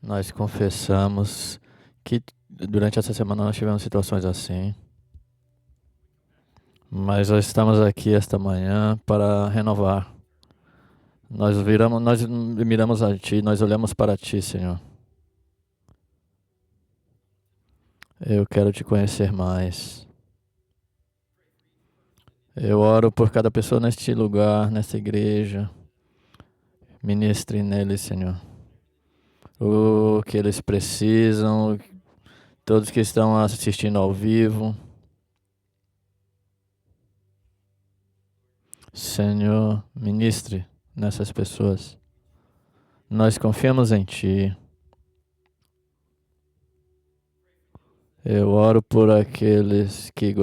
Nós confessamos que durante essa semana nós tivemos situações assim, mas nós estamos aqui esta manhã para renovar. Nós miramos a Ti, nós olhamos para Ti, Senhor. Eu quero Te conhecer mais. Eu oro por cada pessoa neste lugar, nesta igreja. Ministre neles, Senhor. O que eles precisam, todos que estão assistindo ao vivo. Senhor, ministre nessas pessoas. Nós confiamos em Ti. Eu oro por aqueles que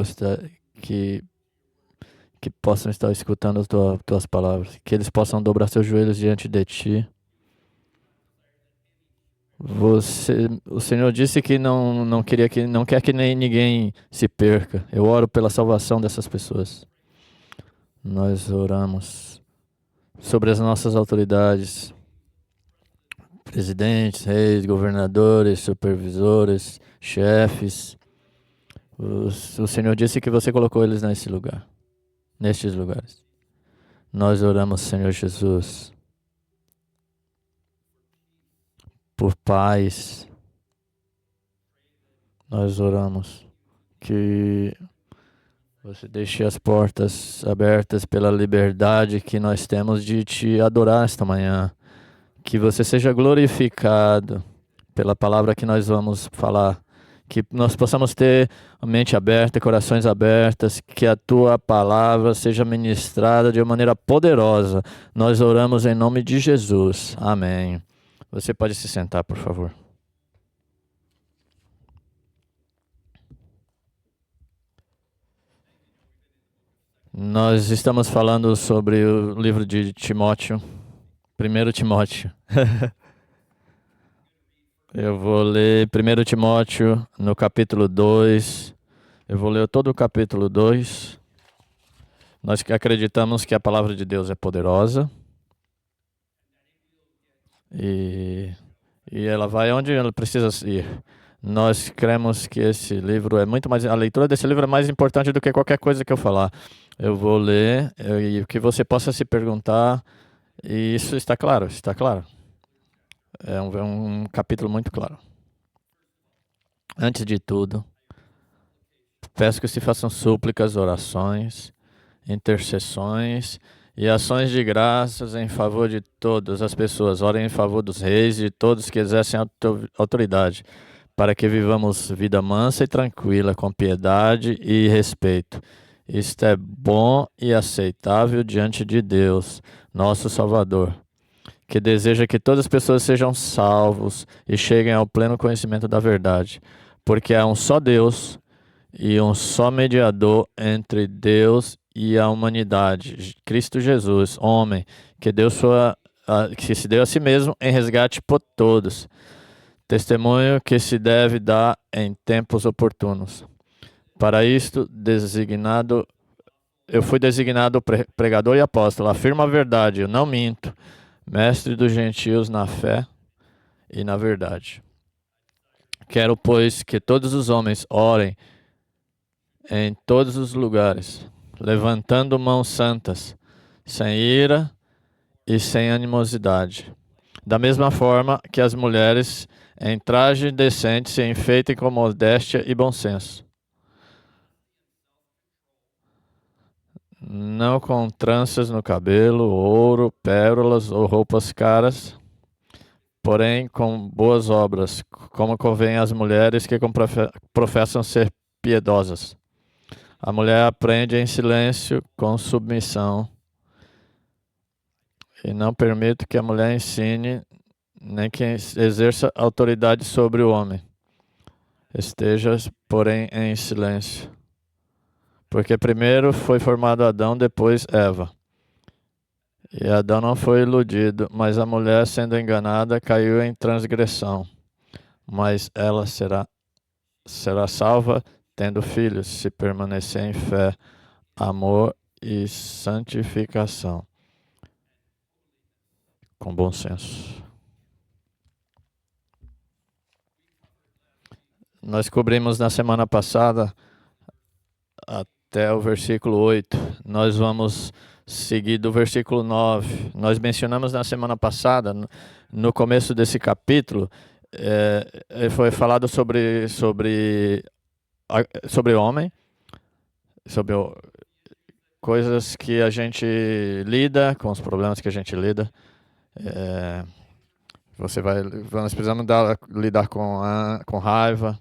possam estar escutando as Tuas palavras, que eles possam dobrar seus joelhos diante de Ti. O Senhor disse que não quer que nem ninguém se perca. Eu oro pela salvação dessas pessoas. Nós oramos sobre as nossas autoridades, presidentes, reis, governadores, supervisores, chefes. O Senhor disse que você colocou eles nestes lugares. Nós oramos, Senhor Jesus, por paz. Nós oramos que você deixe as portas abertas pela liberdade que nós temos de Te adorar esta manhã. Que você seja glorificado pela palavra que nós vamos falar. Que nós possamos ter a mente aberta, corações abertos, que a Tua palavra seja ministrada de uma maneira poderosa. Nós oramos em nome de Jesus. Amém. Você pode se sentar, por favor. Nós estamos falando sobre o livro de Timóteo, 1 Timóteo. Eu vou ler 1 Timóteo no capítulo 2. Eu vou ler todo o capítulo 2. Nós acreditamos que a palavra de Deus é poderosa. E ela vai onde ela precisa ir. Nós cremos que esse livro é muito mais... A leitura desse livro é mais importante do que qualquer coisa que eu falar. Eu vou ler e que você possa se perguntar. E isso está claro, está claro. É um capítulo muito claro. Antes de tudo, peço que se façam súplicas, orações, intercessões e ações de graças em favor de todas as pessoas. Orem em favor dos reis e de todos que exercem autoridade, para que vivamos vida mansa e tranquila, com piedade e respeito. Isto é bom e aceitável diante de Deus, nosso Salvador, que deseja que todas as pessoas sejam salvos e cheguem ao pleno conhecimento da verdade, porque há um só Deus e um só mediador entre Deus e a humanidade, Cristo Jesus, homem, que se deu a si mesmo em resgate por todos. Testemunho que se deve dar em tempos oportunos. Para isto, eu fui designado pregador e apóstolo. Afirmo a verdade, eu não minto. Mestre dos gentios na fé e na verdade. Quero, pois, que todos os homens orem em todos os lugares, levantando mãos santas, sem ira e sem animosidade. Da mesma forma que as mulheres, em traje decente, se enfeitem com modéstia e bom senso. Não com tranças no cabelo, ouro, pérolas ou roupas caras, porém com boas obras, como convém às mulheres que professam ser piedosas. A mulher aprende em silêncio, com submissão, e não permito que a mulher ensine, nem que exerça autoridade sobre o homem. Esteja, porém, em silêncio. Porque primeiro foi formado Adão, depois Eva. E Adão não foi iludido, mas a mulher, sendo enganada, caiu em transgressão. Mas ela será salva, tendo filhos, se permanecer em fé, amor e santificação, com bom senso. Nós cobrimos na semana passada até o versículo 8. Nós vamos seguir do versículo 9. Nós mencionamos na semana passada, no começo desse capítulo, foi falado sobre homem, sobre coisas que a gente lida, com os problemas que a gente lida. Nós precisamos lidar com raiva.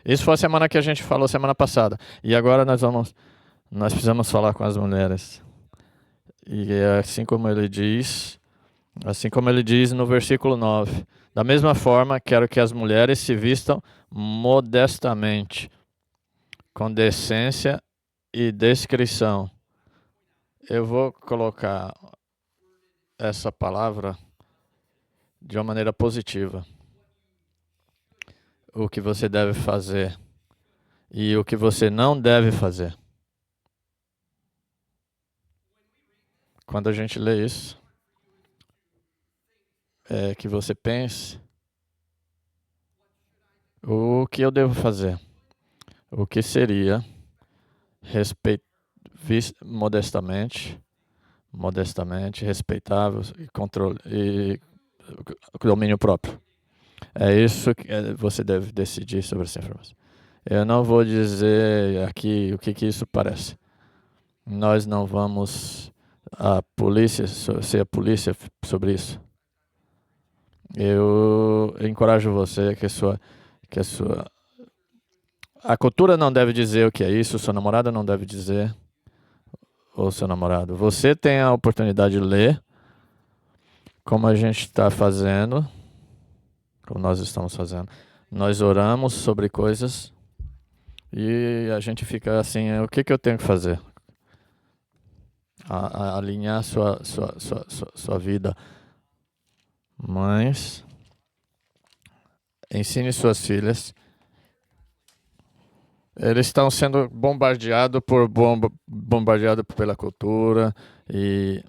Isso foi a semana que a gente falou semana passada. E agora nós precisamos falar com as mulheres. E é assim como ele diz no versículo 9. Da mesma forma, quero que as mulheres se vistam modestamente, com decência e discrição. Eu vou colocar essa palavra de uma maneira positiva. O que você deve fazer e o que você não deve fazer. Quando a gente lê isso, que você pense: o que eu devo fazer? O que seria modestamente, respeitável e domínio próprio. É isso que você deve decidir sobre essa informação. Eu não vou dizer aqui o que isso parece. Nós não vamos ser a polícia sobre isso. Eu encorajo você a cultura não deve dizer o que é isso, sua namorada não deve dizer, ou seu namorado. Você tem a oportunidade de ler, como a gente está fazendo, como nós estamos fazendo. Nós oramos sobre coisas e a gente fica assim: o que eu tenho que fazer? Alinhar sua vida. Mães, ensine suas filhas. Eles estão sendo bombardeados pela cultura e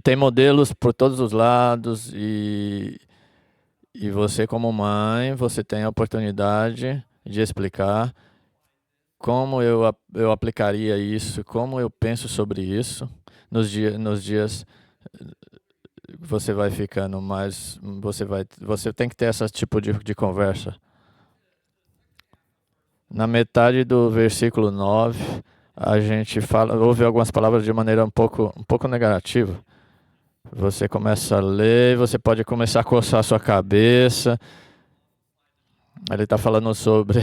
tem modelos por todos os lados e você, como mãe, você tem a oportunidade de explicar como eu aplicaria isso, como eu penso sobre isso. Nos dias você vai ficando mais, você tem que ter esse tipo de conversa. Na metade do versículo 9, a gente ouve algumas palavras de maneira um pouco negativa. Você começa a ler, você pode começar a coçar a sua cabeça. Ele está falando sobre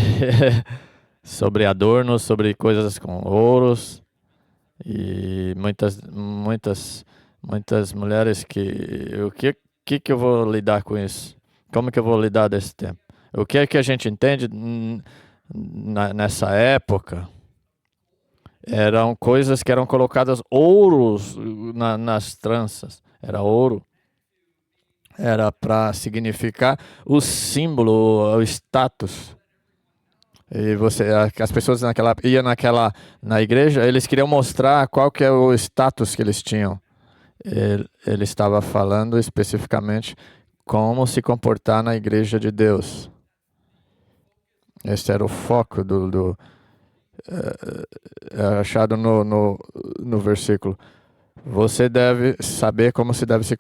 adornos, sobre coisas com ouros. E muitas mulheres o que eu vou lidar com isso? Como que eu vou lidar desse tempo? O que é que a gente entende nessa época? Eram coisas que eram colocadas ouros nas tranças. Era ouro. Era para significar o símbolo, o status. E as pessoas iam na igreja, eles queriam mostrar qual que é o status que eles tinham. Ele estava falando especificamente como se comportar na igreja de Deus. Esse era o foco achado no versículo. Você deve saber como se deve se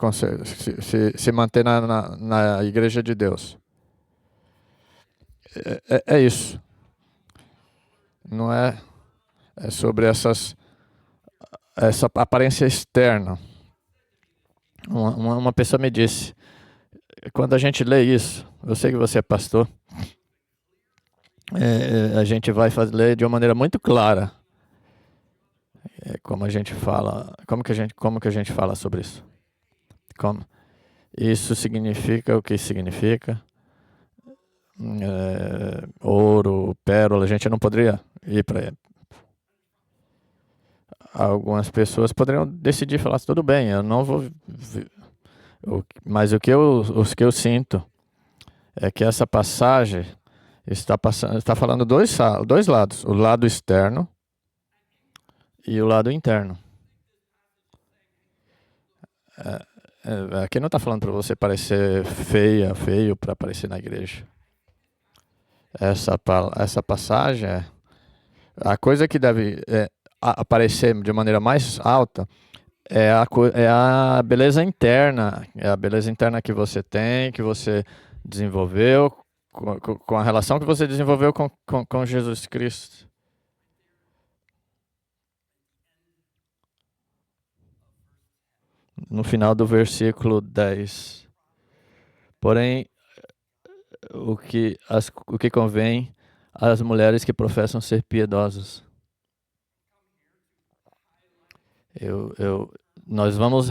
manter na igreja de Deus. É isso. Não é sobre essa aparência externa. Uma pessoa me disse: quando a gente lê isso, eu sei que você é pastor, a gente vai ler de uma maneira muito clara. Como a gente fala, como que a gente fala sobre isso? Isso significa o que significa? Ouro, pérola, a gente não poderia ir para ele. Algumas pessoas poderiam decidir falar: tudo bem, eu não vou. Mas o que eu sinto é que essa passagem está falando dois lados: o lado externo e o lado interno. Aqui não está falando para você parecer feio para aparecer na igreja. essa passagem, a coisa que deve aparecer de maneira mais alta é a beleza interna, é a beleza interna que você tem, que você desenvolveu, com a relação que você desenvolveu com Jesus Cristo. No final do versículo 10. Porém, o que convém às mulheres que professam ser piedosas. Nós vamos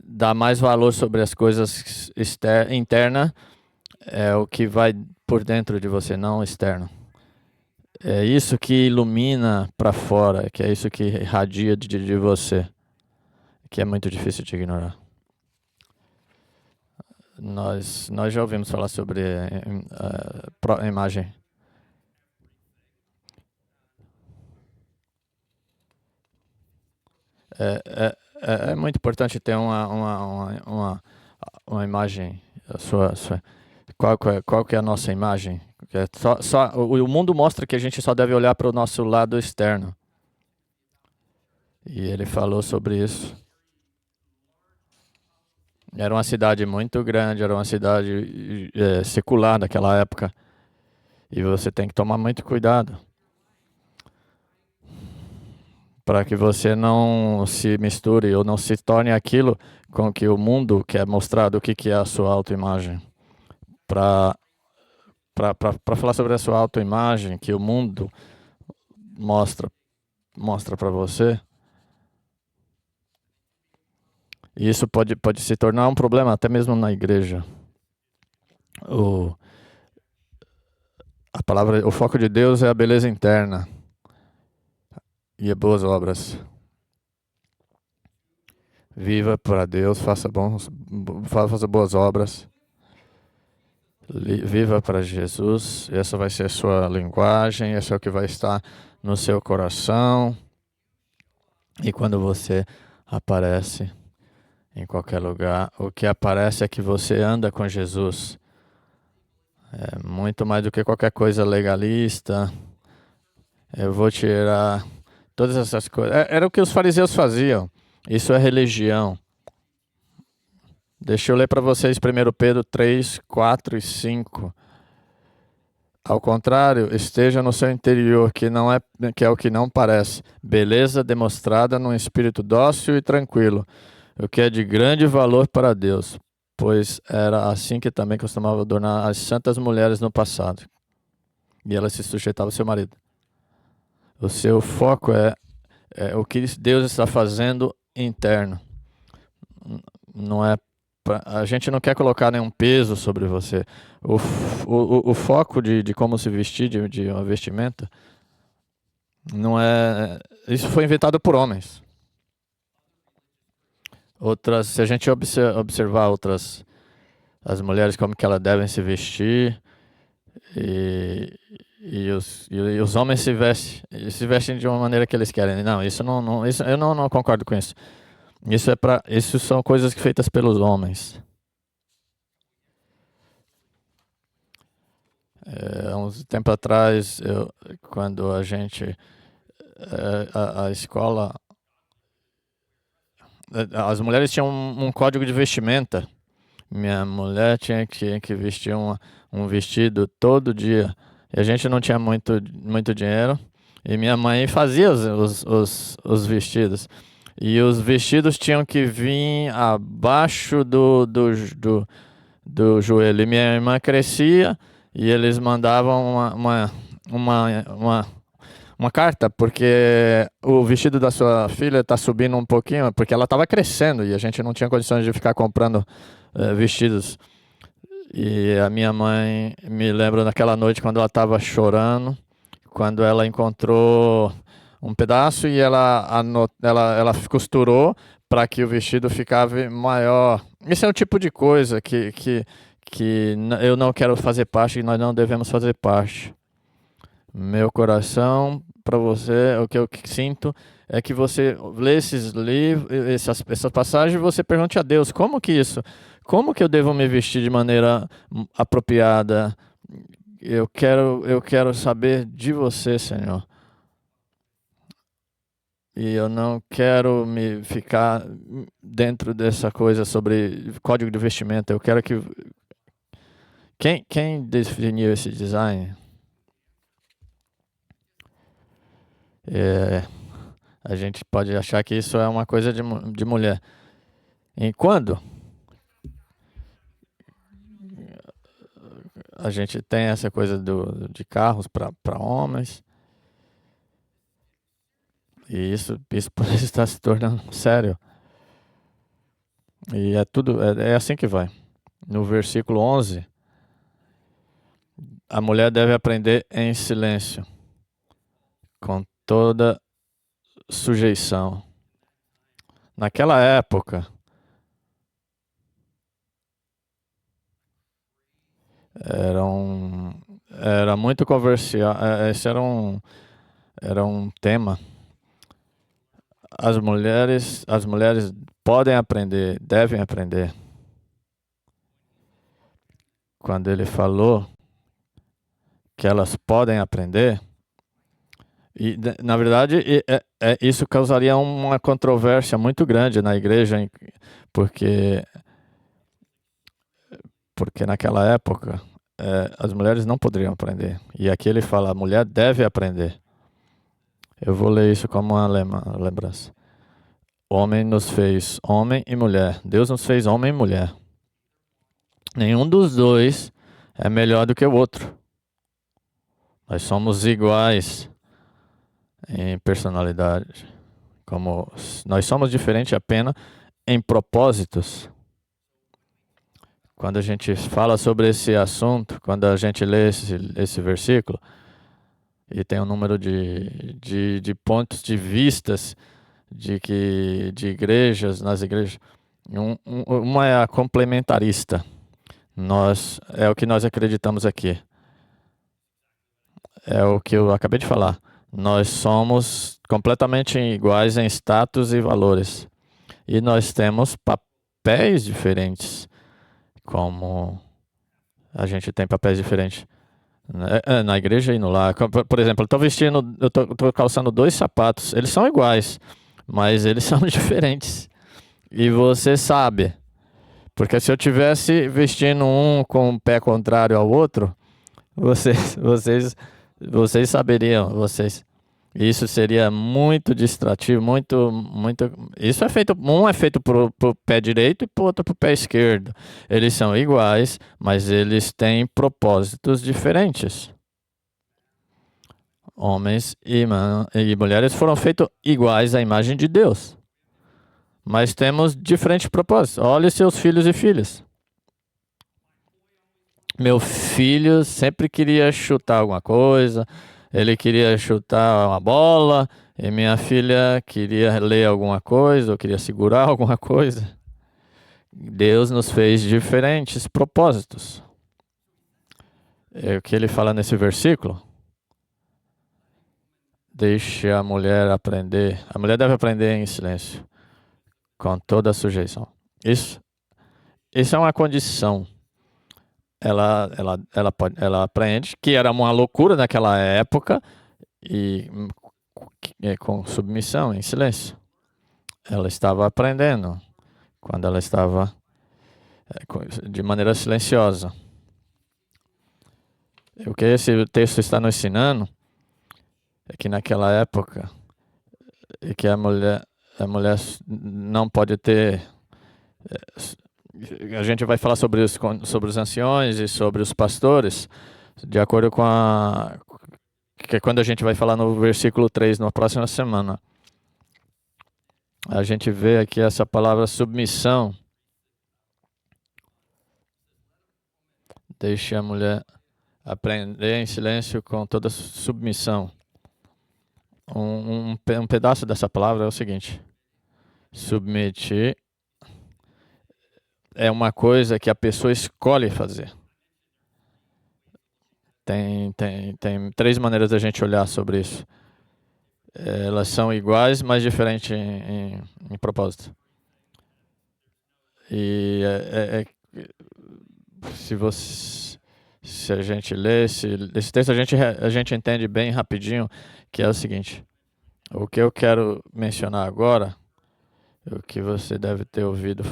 dar mais valor sobre as coisas internas, o que vai por dentro de você, não externo. É isso que ilumina para fora, que é isso que irradia de você, que é muito difícil de ignorar. Nós já ouvimos falar sobre a imagem. É muito importante ter uma imagem. Qual que é a nossa imagem? O mundo mostra que a gente só deve olhar para o nosso lado externo. E ele falou sobre isso. Era uma cidade muito grande, era uma cidade secular naquela época. E você tem que tomar muito cuidado para que você não se misture ou não se torne aquilo com que o mundo quer mostrar do que é a sua autoimagem. Para falar sobre a sua autoimagem, que o mundo mostra para você, e isso pode se tornar um problema até mesmo na igreja. O foco de Deus é a beleza interna e boas obras. Viva para Deus, faça boas obras. Viva para Jesus. Essa vai ser a sua linguagem, essa é o que vai estar no seu coração. E quando você aparece em qualquer lugar, o que aparece é que você anda com Jesus. É muito mais do que qualquer coisa legalista. Eu vou tirar todas essas coisas. Era o que os fariseus faziam. Isso é religião. Deixa eu ler para vocês 1 Pedro 3, 4 e 5. Ao contrário, esteja no seu interior, que é o que não parece, beleza demonstrada num espírito dócil e tranquilo, o que é de grande valor para Deus, pois era assim que também costumava adornar as santas mulheres no passado. E elas se sujeitavam ao seu marido. O seu foco é o que Deus está fazendo interno. Não é a gente não quer colocar nenhum peso sobre você. O foco de como se vestir, de uma vestimenta, não é. Isso foi inventado por homens. Se a gente observar as mulheres como que elas devem se vestir, e os homens se vestem de uma maneira que eles querem. Não, eu não concordo com isso. Isso são coisas feitas pelos homens. Há uns tempo atrás, quando a gente a escola, as mulheres tinham um código de vestimenta. Minha mulher tinha que vestir um vestido todo dia. E a gente não tinha muito dinheiro. E minha mãe fazia os vestidos. E os vestidos tinham que vir abaixo do joelho. E minha irmã crescia e eles mandavam uma carta, porque o vestido da sua filha está subindo um pouquinho, porque ela estava crescendo e a gente não tinha condições de ficar comprando vestidos. E a minha mãe, me lembra naquela noite quando ela estava chorando, quando ela encontrou um pedaço e ela costurou para que o vestido ficava maior. Esse é o tipo de coisa que eu não quero fazer parte, que nós não devemos fazer parte. Meu coração, para você, o que eu sinto é que você lê esses livros, essas passagens, e você pergunte a Deus, como que eu devo me vestir de maneira apropriada, eu quero saber de você, Senhor. E eu não quero me ficar dentro dessa coisa sobre código de vestimenta. Eu quero que... Quem definiu esse design? A gente pode achar que isso é uma coisa de mulher. E quando a gente tem essa coisa de carros para homens, e isso está se tornando sério. E é assim que vai. No versículo 11, a mulher deve aprender em silêncio, com toda sujeição. Naquela época, era muito conversacional. Esse era um tema. As mulheres podem aprender, devem aprender. Quando ele falou que elas podem aprender, e na verdade isso causaria uma controvérsia muito grande na igreja, porque naquela época as mulheres não poderiam aprender. E aqui ele fala, a mulher deve aprender. Eu vou ler isso como uma lembrança. Homem nos fez homem e mulher. Deus nos fez homem e mulher. Nenhum dos dois é melhor do que o outro. Nós somos iguais em personalidade. Como nós somos diferentes apenas em propósitos. Quando a gente fala sobre esse assunto, quando a gente lê esse versículo, e tem um número de pontos de vistas de igrejas, nas igrejas, uma é a complementarista. É o que nós acreditamos aqui. É o que eu acabei de falar. Nós somos completamente iguais em status e valores. E nós temos papéis diferentes. Como a gente tem papéis diferentes na igreja e no lar. Por exemplo, eu tô calçando 2 sapatos. Eles são iguais, mas eles são diferentes. E você sabe. Porque se eu tivesse vestindo um com o pé contrário ao outro, vocês saberiam, isso seria muito distrativo, muito. Isso é feito, um é feito pro pé direito e pro outro pro pé esquerdo. Eles são iguais, mas eles têm propósitos diferentes. Homens e mulheres foram feitos iguais à imagem de Deus, mas temos diferentes propósitos. Olhe seus filhos e filhas. Meu filho sempre queria chutar alguma coisa, ele queria chutar uma bola, e minha filha queria ler alguma coisa, ou queria segurar alguma coisa. Deus nos fez diferentes propósitos. É o que ele fala nesse versículo. Deixe a mulher aprender. A mulher deve aprender em silêncio, com toda a sujeição. Isso é uma condição. Ela aprende que era uma loucura naquela época e com submissão, em silêncio. Ela estava aprendendo quando ela estava de maneira silenciosa. O que esse texto está nos ensinando é que naquela época é que a mulher não pode ter. A gente vai falar sobre os anciões e sobre os pastores, de acordo com que quando a gente vai falar no versículo 3 na próxima semana. A gente vê aqui essa palavra submissão. Deixe a mulher aprender em silêncio com toda submissão. Um pedaço dessa palavra é o seguinte: submeter é uma coisa que a pessoa escolhe fazer. Tem 3 maneiras da gente olhar sobre isso. Elas são iguais, mas diferentes em propósito. E se Se a gente lê esse texto, a gente entende bem rapidinho, que é o seguinte. O que eu quero mencionar agora, o que você deve ter ouvido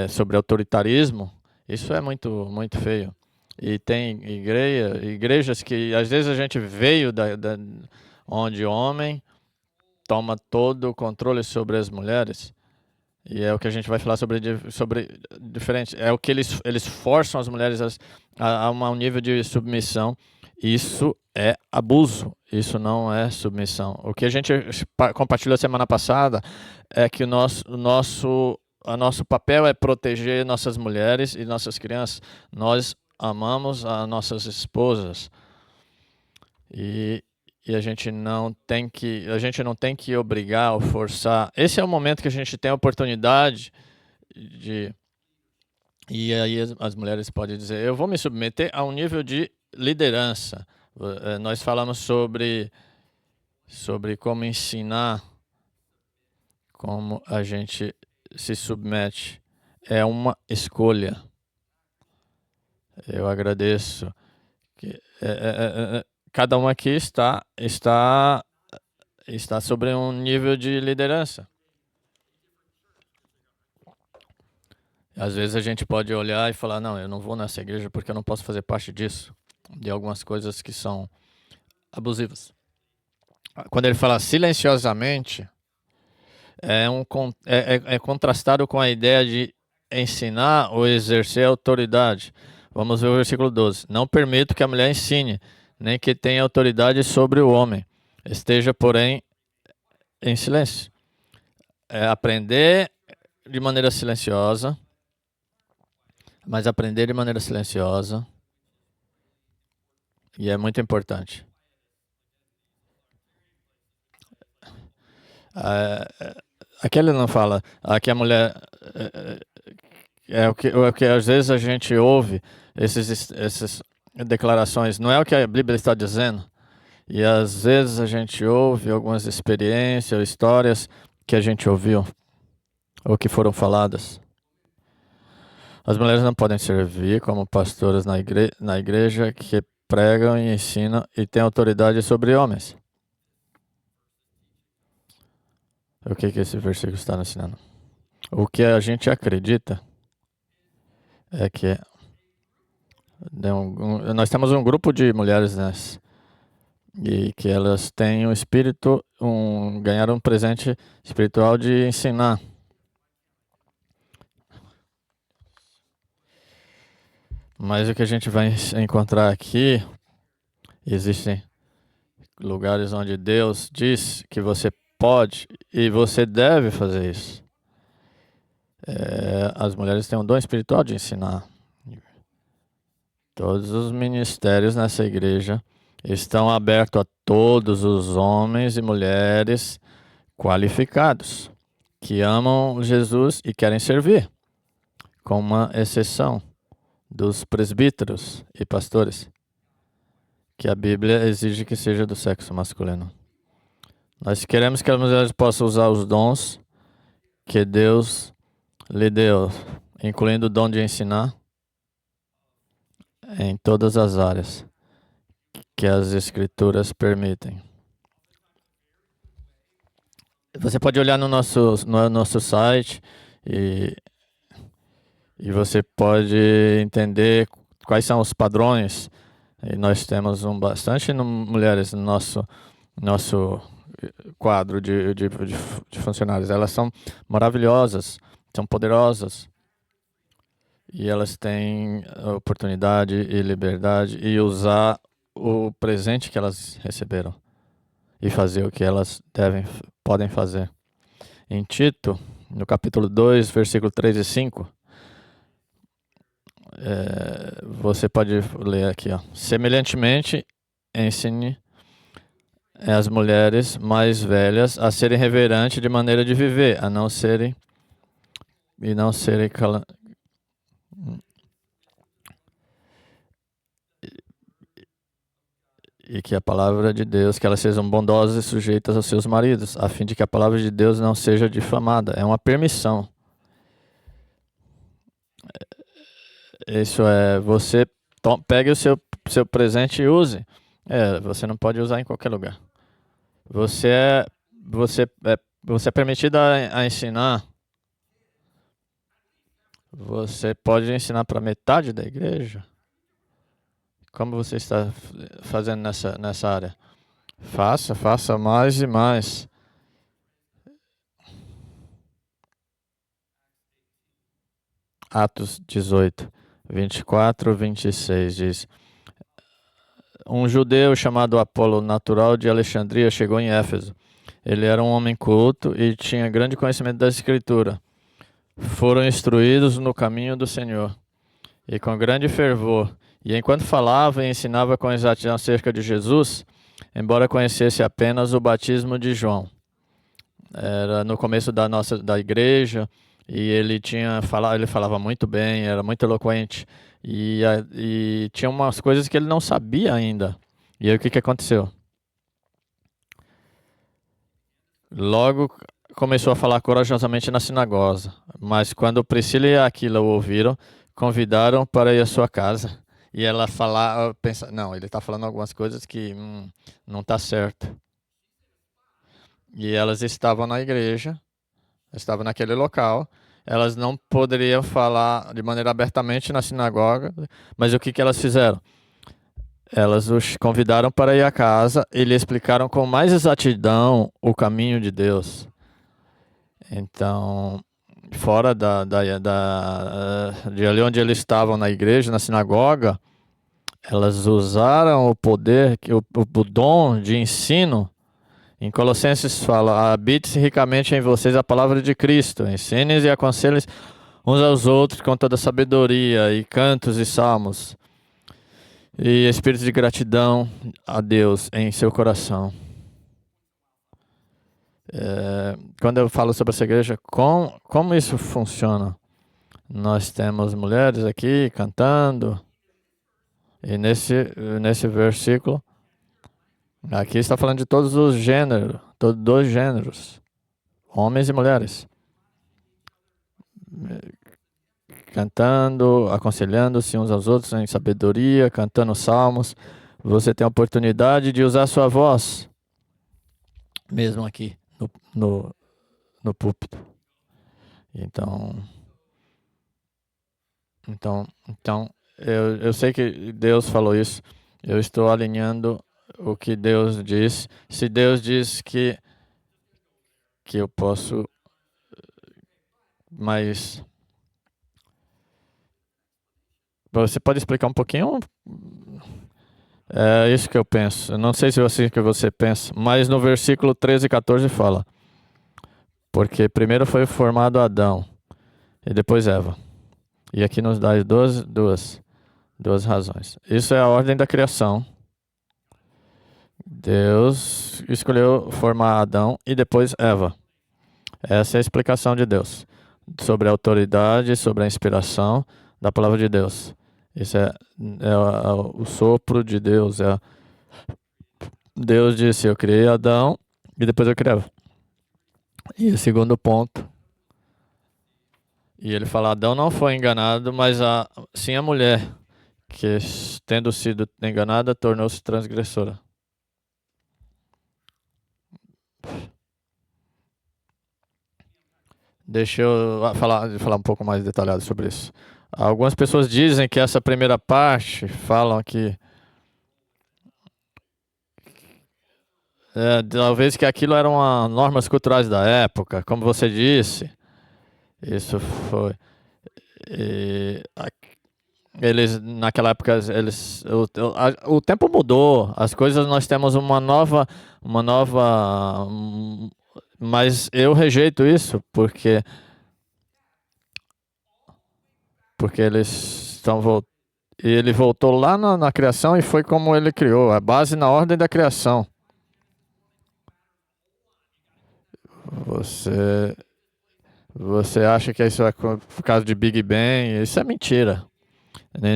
sobre autoritarismo, isso é muito, muito feio. E tem igrejas que às vezes a gente veio onde o homem toma todo o controle sobre as mulheres. E é o que a gente vai falar sobre diferente. É o que eles forçam as mulheres a um nível de submissão. Isso é abuso. Isso não é submissão. O que a gente compartilhou semana passada é que o nosso papel é proteger nossas mulheres e nossas crianças. Nós amamos as nossas esposas. E a gente não tem que obrigar ou forçar. Esse é o momento que a gente tem a oportunidade de. E aí as mulheres podem dizer: eu vou me submeter a um nível de liderança. Nós falamos sobre como ensinar, como a gente se submete. É uma escolha. Eu agradeço. Cada um aqui está sobre um nível de liderança. Às vezes a gente pode olhar e falar, não, eu não vou nessa igreja porque eu não posso fazer parte disso, de algumas coisas que são abusivas. Quando ele fala silenciosamente, é contrastado com a ideia de ensinar ou exercer autoridade. Vamos ver o versículo 12. Não permito que a mulher ensine, nem que tenha autoridade sobre o homem. Esteja, porém, em silêncio. É aprender de maneira silenciosa, mas aprender de maneira silenciosa, e é muito importante. Aqui ele não fala, aqui a mulher é o que às vezes a gente ouve essas declarações, não é o que a Bíblia está dizendo. E às vezes a gente ouve algumas experiências ou histórias que a gente ouviu ou que foram faladas. As mulheres não podem servir como pastoras na igreja que pregam e ensinam e têm autoridade sobre homens. O que esse versículo está nos ensinando? O que a gente acredita é que nós temos um grupo de mulheres, né, e que elas têm um espírito, ganharam um presente espiritual de ensinar. Mas o que a gente vai encontrar aqui, existem lugares onde Deus diz que você pode e você deve fazer isso. As mulheres têm um dom espiritual de ensinar. Todos os ministérios nessa igreja estão abertos a todos os homens e mulheres qualificados que amam Jesus e querem servir, com uma exceção dos presbíteros e pastores, que a Bíblia exige que seja do sexo masculino. Nós queremos que as mulheres possam usar os dons que Deus lhe deu, incluindo o dom de ensinar, em todas as áreas que as Escrituras permitem. Você pode olhar no nosso site e você pode entender quais são os padrões. E nós temos bastante mulheres no nosso quadro de funcionários. Elas são maravilhosas, são poderosas. E elas têm oportunidade e liberdade e usar o presente que elas receberam e fazer o que elas podem fazer. Em Tito, no capítulo 2, versículo 3 e 5, você pode ler aqui, ó. Semelhantemente, ensine as mulheres mais velhas a serem reverantes de maneira de viver, a não serem e que a palavra de Deus, que elas sejam bondosas e sujeitas aos seus maridos, a fim de que a palavra de Deus não seja difamada. É uma permissão. Isso é, você pegue o seu presente e use. Você não pode usar em qualquer lugar. Você é, você é permitido a ensinar. Você pode ensinar para metade da igreja? Como você está fazendo nessa área? Faça mais e mais. Atos 18, 24, 26 diz: Um judeu chamado Apolo, natural de Alexandria, chegou em Éfeso. Ele era um homem culto e tinha grande conhecimento da Escritura. Foram instruídos no caminho do Senhor, e com grande fervor. E enquanto falava e ensinava com exatidão acerca de Jesus, embora conhecesse apenas o batismo de João. Era no começo da igreja, e ele falava muito bem, era muito eloquente, e tinha umas coisas que ele não sabia ainda. E aí o que aconteceu? Logo começou a falar corajosamente na sinagoga, mas quando Priscila e Aquila o ouviram, convidaram para ir à sua casa. E ela pensa, não, ele está falando algumas coisas que não está certo. E elas estavam na igreja, estavam naquele local. Elas não poderiam falar de maneira abertamente na sinagoga, mas o que elas fizeram? Elas os convidaram para ir à casa e lhe explicaram com mais exatidão o caminho de Deus. Então, fora de ali onde eles estavam na igreja, na sinagoga, elas usaram o poder, o dom de ensino. Em Colossenses fala: habite-se ricamente em vocês a palavra de Cristo, ensine e aconselhe uns aos outros com toda sabedoria, e cantos e salmos, e espírito de gratidão a Deus em seu coração. Quando eu falo sobre essa igreja, como isso funciona? Nós temos mulheres aqui cantando, e nesse versículo, aqui está falando de todos os gêneros, todos os gêneros, homens e mulheres, cantando, aconselhando-se uns aos outros em sabedoria, cantando salmos. Você tem a oportunidade de usar a sua voz, mesmo aqui no púlpito. Então eu sei que Deus falou isso. Eu estou alinhando o que Deus diz. Se Deus diz que eu posso, mas você pode explicar um pouquinho? É isso que eu penso. Eu não sei se é assim que você pensa, mas no versículo 13 e 14 fala: porque primeiro foi formado Adão e depois Eva. E aqui nos dá duas razões. Isso é a ordem da criação. Deus escolheu formar Adão e depois Eva. Essa é a explicação de Deus sobre a autoridade, sobre a inspiração da palavra de Deus. Isso é o sopro de Deus. Deus disse: eu criei Adão e depois eu criei Eva. E o segundo ponto, e ele fala: Adão não foi enganado, mas sim a mulher, que tendo sido enganada, tornou-se transgressora. Deixa eu falar um pouco mais detalhado sobre isso. Algumas pessoas dizem que essa primeira parte falam que talvez que aquilo eram normas culturais da época, como você disse. Isso foi. Eles naquela época o tempo mudou, as coisas, nós temos uma nova, mas eu rejeito isso porque eles estão e ele voltou lá na criação e foi como ele criou, a base na ordem da criação. Você acha que isso é por causa de Big Bang? Isso é mentira.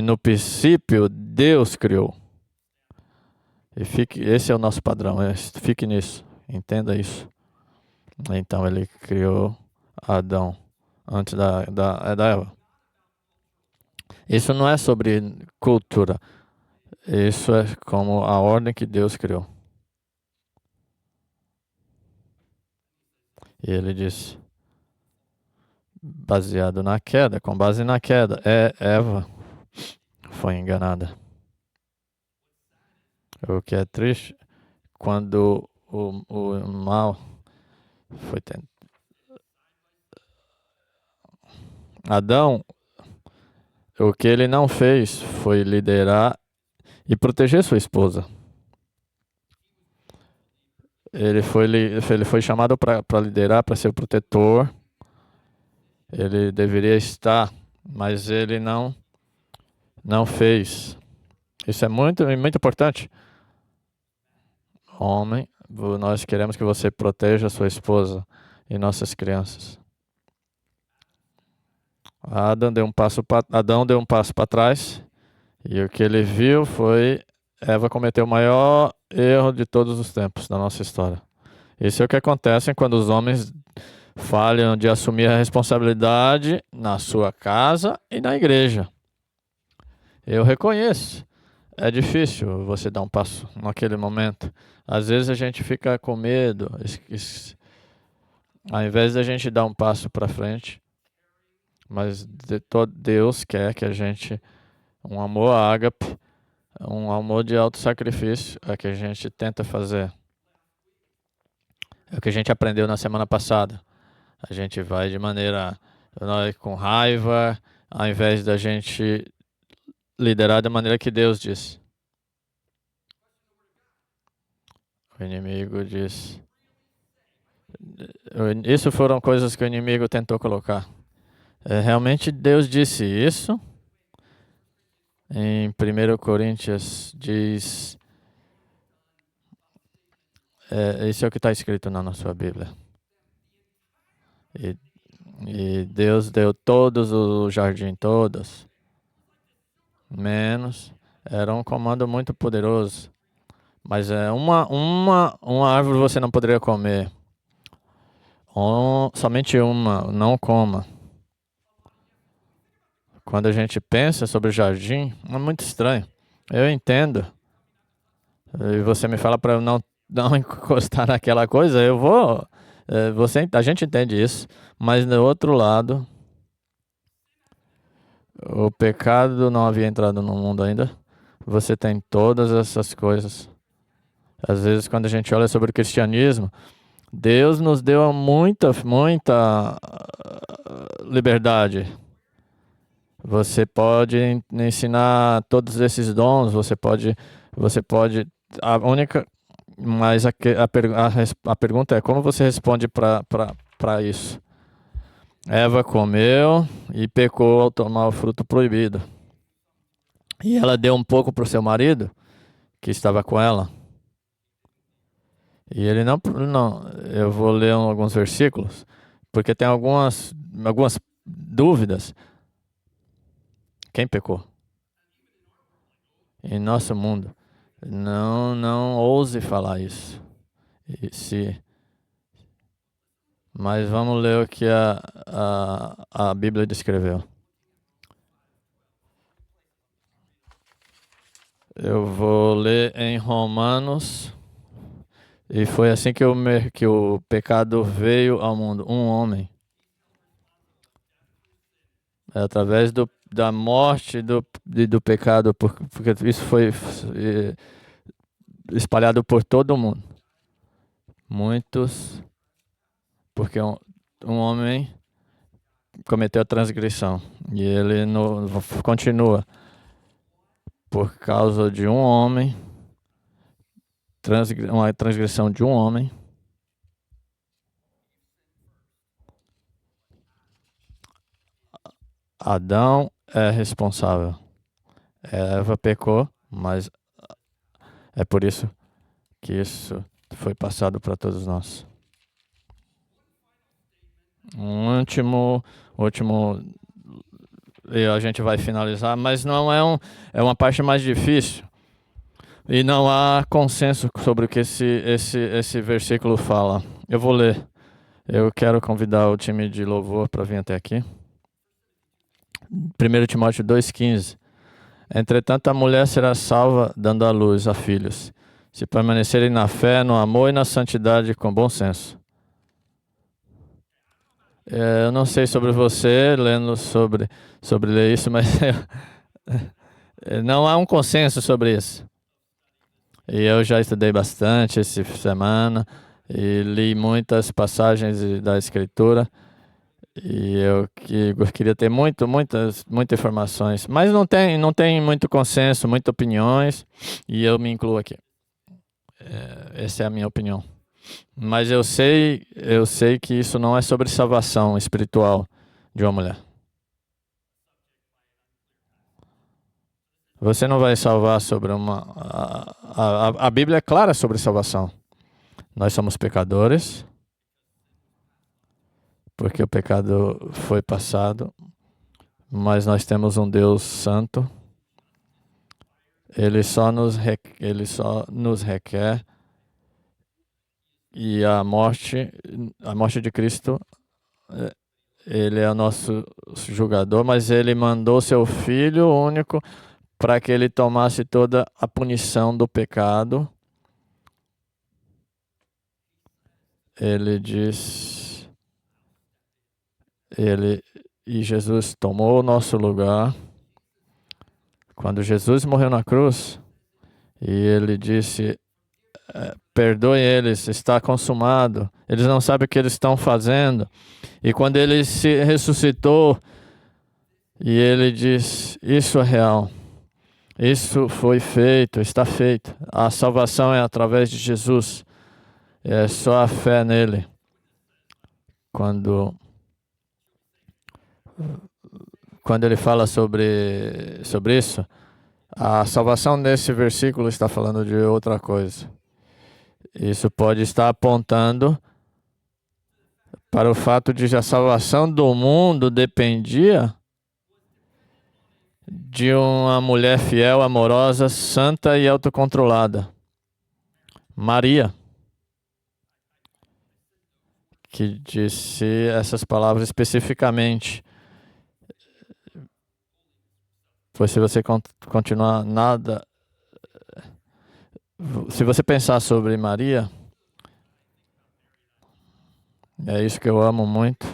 No princípio, Deus criou. E esse é o nosso padrão. Fique nisso. Entenda isso. Então ele criou Adão antes da Eva. Isso não é sobre cultura. Isso é como a ordem que Deus criou. E ele diz, baseado na queda, com base na queda, Eva foi enganada. O que é triste, quando o mal foi tentado. Adão, o que ele não fez foi liderar e proteger sua esposa. Ele foi chamado para liderar, para ser o protetor. Ele deveria estar, mas ele não fez. Isso é muito, muito importante. Homem, nós queremos que você proteja sua esposa e nossas crianças. Adão deu um passo para trás e o que ele viu foi Eva cometeu o maior erro de todos os tempos da nossa história. Isso é o que acontece quando os homens falham de assumir a responsabilidade na sua casa e na igreja. Eu reconheço. É difícil você dar um passo naquele momento. Às vezes a gente fica com medo. Ao invés da gente dar um passo para frente, mas Deus quer que a gente, um amor ágape, um amor de auto sacrifício, é que a gente tenta fazer. É o que a gente aprendeu na semana passada. A gente vai de maneira com raiva, ao invés da gente liderar da maneira que Deus diz. O inimigo diz. Isso foram coisas que o inimigo tentou colocar. Realmente Deus disse isso. Em 1 Coríntios diz. Isso é o que está escrito na sua Bíblia. E Deus deu todos o jardim, todos. Menos. Era um comando muito poderoso. Mas uma árvore você não poderia comer. Somente uma, não coma. Quando a gente pensa sobre o jardim, é muito estranho. Eu entendo. E você me fala para eu não encostar naquela coisa, eu vou. A gente entende isso. Mas do outro lado, o pecado não havia entrado no mundo ainda. Você tem todas essas coisas. Às vezes, quando a gente olha sobre o cristianismo, Deus nos deu muita liberdade. Você pode ensinar todos esses dons, você pode, a única, mas a pergunta é como você responde para isso. Eva comeu e pecou ao tomar o fruto proibido. E ela deu um pouco para o seu marido, que estava com ela. E ele não, eu vou ler alguns versículos, porque tem algumas dúvidas. Quem pecou? Em nosso mundo. Não ouse falar isso. Mas vamos ler o que a Bíblia descreveu. Eu vou ler em Romanos. E foi assim que o pecado veio ao mundo. Um homem. Através da morte do pecado, porque isso foi espalhado por todo o mundo. Muitos, porque um homem cometeu a transgressão e ele continua por causa de um homem, uma transgressão de um homem. Adão é responsável. Eva pecou, mas é por isso que isso foi passado para todos nós. Um último, e a gente vai finalizar, mas não é uma parte mais difícil. E não há consenso sobre o que esse versículo fala. Eu vou ler. Eu quero convidar o time de louvor para vir até aqui. 1 Timóteo 2,15. Entretanto, a mulher será salva dando à luz a filhos, se permanecerem na fé, no amor e na santidade com bom senso. Eu não sei sobre você, lendo sobre ler isso, mas não há um consenso sobre isso. E eu já estudei bastante essa semana e li muitas passagens da Escritura. E eu queria ter muitas informações, mas não tem muito consenso, muitas opiniões, e eu me incluo aqui. Essa é a minha opinião. Mas eu sei que isso não é sobre salvação espiritual de uma mulher. Você não vai salvar sobre uma... A Bíblia é clara sobre salvação. Nós somos pecadores, porque o pecado foi passado, mas nós temos um Deus santo. Ele só nos requer, e a morte de Cristo, ele é o nosso julgador, mas ele mandou seu Filho único para que ele tomasse toda a punição do pecado. Ele diz, e Jesus tomou o nosso lugar. Quando Jesus morreu na cruz, e ele disse, perdoe eles, está consumado. Eles não sabem o que eles estão fazendo. E quando ele se ressuscitou, e ele diz, isso é real. Isso foi feito, está feito. A salvação é através de Jesus. É só a fé nele. Quando ele fala sobre isso, a salvação nesse versículo está falando de outra coisa. Isso pode estar apontando para o fato de que a salvação do mundo dependia de uma mulher fiel, amorosa, santa e autocontrolada. Maria, que disse essas palavras especificamente. Pois se você continuar nada... Se você pensar sobre Maria, é isso que eu amo muito.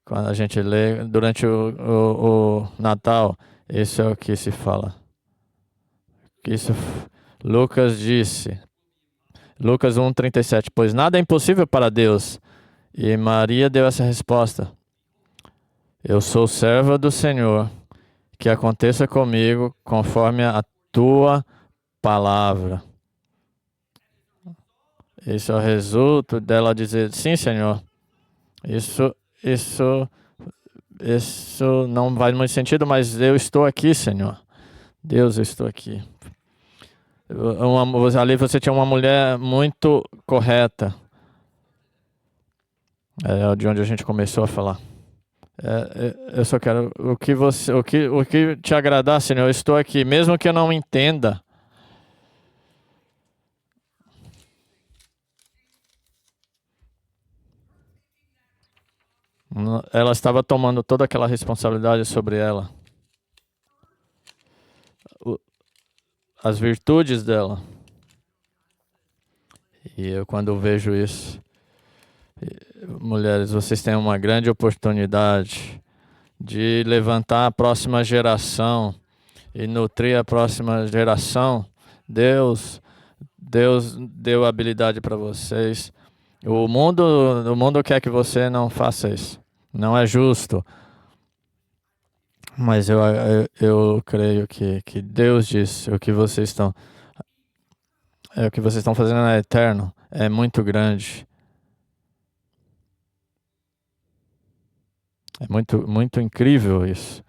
Quando a gente lê durante o Natal, isso é o que se fala. Lucas disse, Lucas 1,37, pois nada é impossível para Deus. E Maria deu essa resposta. Eu sou serva do Senhor, que aconteça comigo conforme a tua palavra. Isso é o resultado dela dizer, sim, Senhor. Isso não faz muito sentido, mas eu estou aqui, Senhor. Deus, eu estou aqui. Ali você tinha uma mulher muito correta. É de onde a gente começou a falar. Eu só quero o que te agradar, Senhor. Eu estou aqui, mesmo que eu não entenda. Ela estava tomando toda aquela responsabilidade sobre ela. As virtudes dela. E eu, quando vejo isso, mulheres, vocês têm uma grande oportunidade de levantar a próxima geração e nutrir a próxima geração. Deus deu habilidade para vocês. O mundo quer que você não faça isso. Não é justo. Mas eu creio que Deus disse o que vocês estão fazendo é eterno, é muito grande. É muito incrível isso.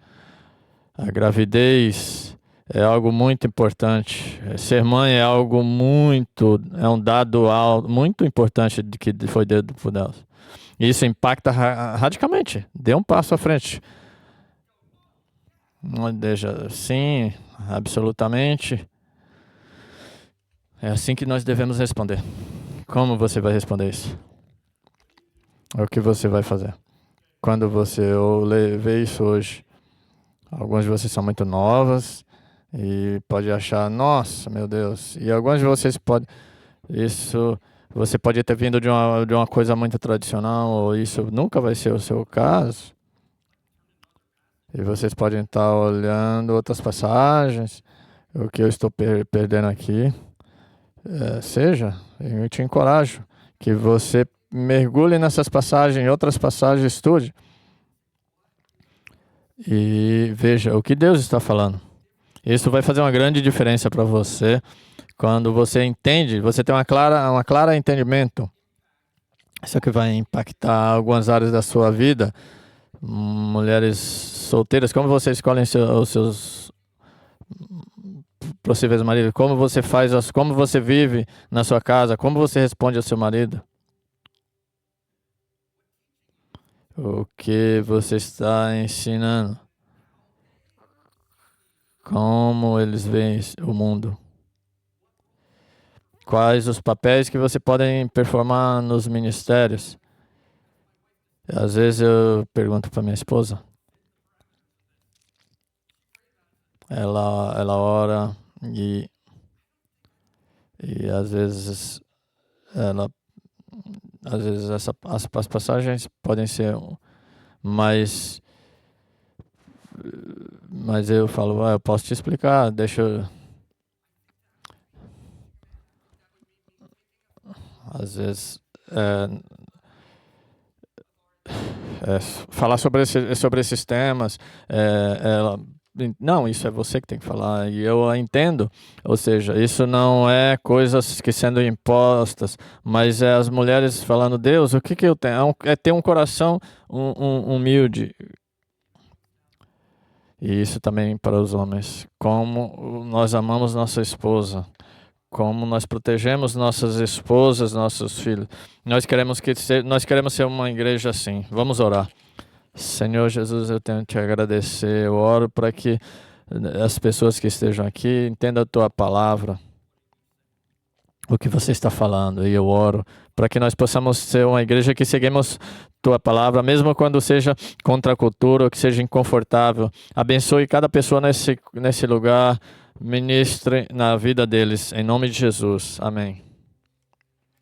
A gravidez é algo muito importante. Ser mãe é algo é um dado muito importante que foi dado por Deus. E isso impacta radicalmente. Dê um passo à frente. Sim, absolutamente. É assim que nós devemos responder. Como você vai responder isso? O que você vai fazer? Quando você vê isso hoje, Alguns de vocês são muito novas e pode achar, nossa, meu Deus. E alguns de vocês pode isso você pode ter vindo de uma coisa muito tradicional, ou isso nunca vai ser o seu caso. E vocês podem estar olhando outras passagens, o que eu estou perdendo aqui. Eu te encorajo que você mergulhe nessas passagens, outras passagens, estude. E veja o que Deus está falando. Isso vai fazer uma grande diferença para você quando você entende, você tem uma clara entendimento. Isso aqui vai impactar algumas áreas da sua vida. Mulheres solteiras, como você escolhe os seus possíveis maridos? Como você como você vive na sua casa? Como você responde ao seu marido? O que você está ensinando? Como eles veem o mundo? Quais os papéis que você pode performar nos ministérios? Às vezes eu pergunto para minha esposa. Ela ora e às vezes as passagens podem ser mas eu falo, eu posso te explicar, deixa eu... Às vezes falar sobre esses temas, não, isso é você que tem que falar, e eu entendo, ou seja, isso não é coisas que sendo impostas, mas é as mulheres falando, Deus, o que eu tenho? É ter um coração humilde. E isso também para os homens, como nós amamos nossa esposa, como nós protegemos nossas esposas, nossos filhos. Nós queremos ser uma igreja assim. Vamos orar. Senhor Jesus, eu tenho que te agradecer. Eu oro para que as pessoas que estejam aqui entendam a tua palavra, o que você está falando. E eu oro para que nós possamos ser uma igreja que seguimos tua palavra, mesmo quando seja contra a cultura ou que seja inconfortável. Abençoe cada pessoa nesse lugar. Ministre na vida deles. Em nome de Jesus. Amém.